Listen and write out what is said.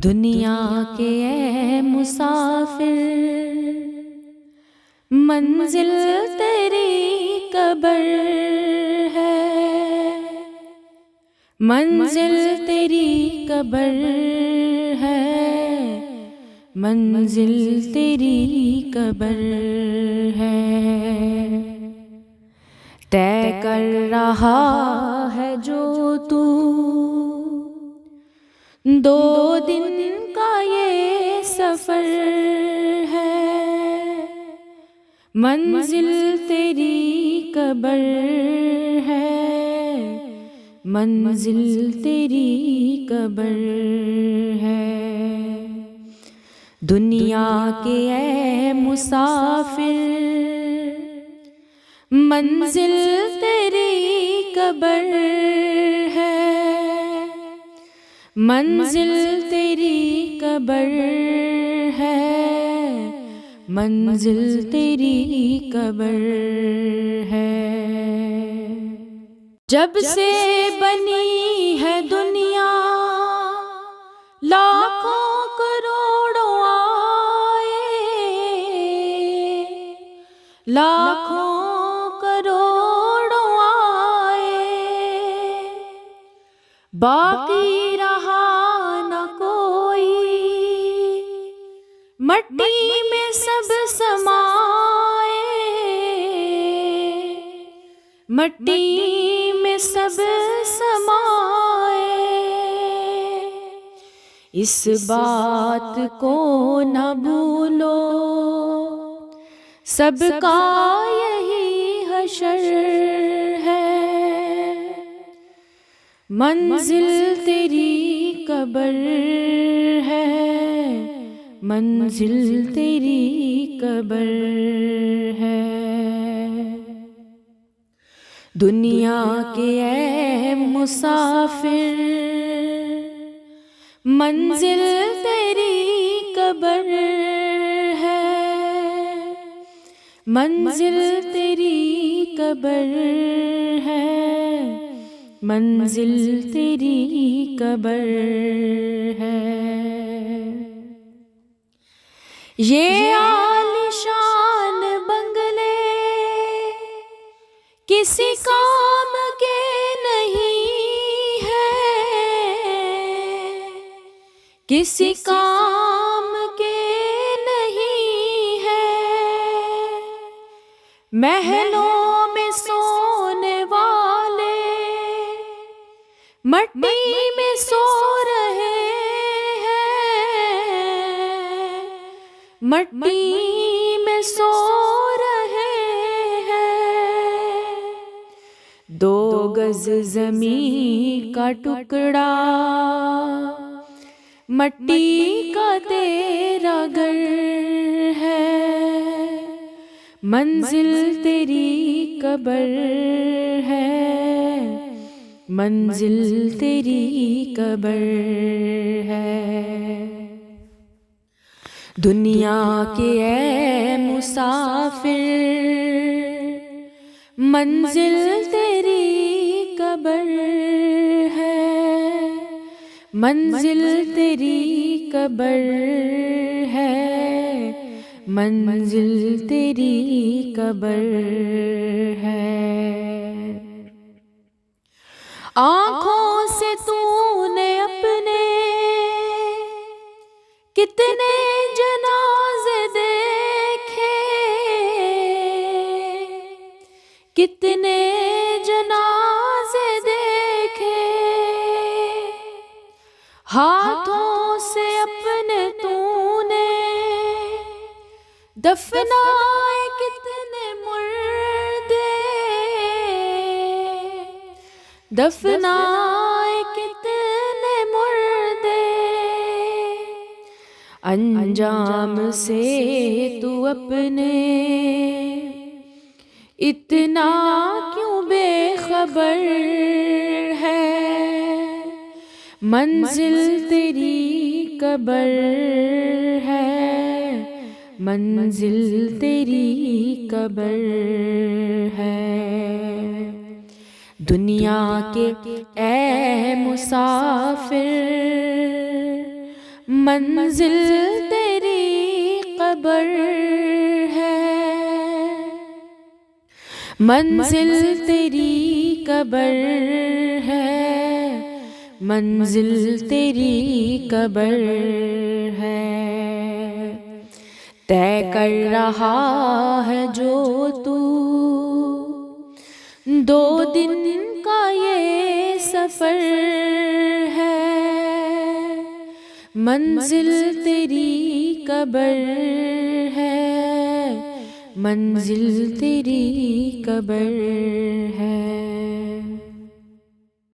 دنیا کے اے مسافر، منزل تیری قبر ہے، منزل تیری قبر ہے، منزل تیری قبر ہے۔ طے کر رہا ہے جو تو دو دن کا یہ سفر ہے، منزل تیری قبر ہے، منزل تیری قبر ہے۔ دنیا کے اے مسافر، منزل تیری قبر ہے، منزل تیری قبر ہے، منزل تیری قبر ہے۔ جب سے بنی ہے دنیا لاکھوں کروڑوں آئے، لاکھوں کروڑوں آئے، باقی رہا نہ کوئی، مٹی میں سب سمائے، مٹی میں سب سمائے۔ اس بات کو نہ بھولو، سب کا یہی حشر ہے، منزل تیری قبر ہے، منزل تیری قبر ہے۔ دنیا کے اے مسافر، منزل تیری قبر ہے، منزل تیری قبر ہے، منزل تیری قبر ہے۔ یہ عالیشان بنگلے کسی کام کے نہیں ہے، کسی کام کے نہیں ہے، محلوں میں سونے والے مٹی میں سو رہے ہیں، مٹی میں سو رہے ہیں۔ دو گز زمین کا ٹکڑا مٹی کا تیرا گھر ہے، منزل تیری قبر ہے، منزل تیری قبر ہے۔ دنیا کے اے مسافر، منزل تیری قبر ہے، منزل تیری قبر ہے، منزل تیری قبر ہے۔ آنکھوں سے تو نے اپنے کتنے جنازے دیکھے، کتنے جنازے دیکھے، ہاتھوں سے اپنے تو نے دفنائے کتنے مردے، دفنائے کتنے مردے۔ انجام سے تو اپنے اتنا کیوں بے خبر ہے، منزل تیری قبر ہے، منزل تیری قبر ہے۔ دنیا کے اے مسافر، منزل تیری قبر ہے، منزل تیری قبر ہے، منزل تیری قبر ہے۔ طے کر رہا ہے جو تو دو دن کا یہ سفر ہے، منزل تیری قبر ہے، منزل تیری قبر ہے۔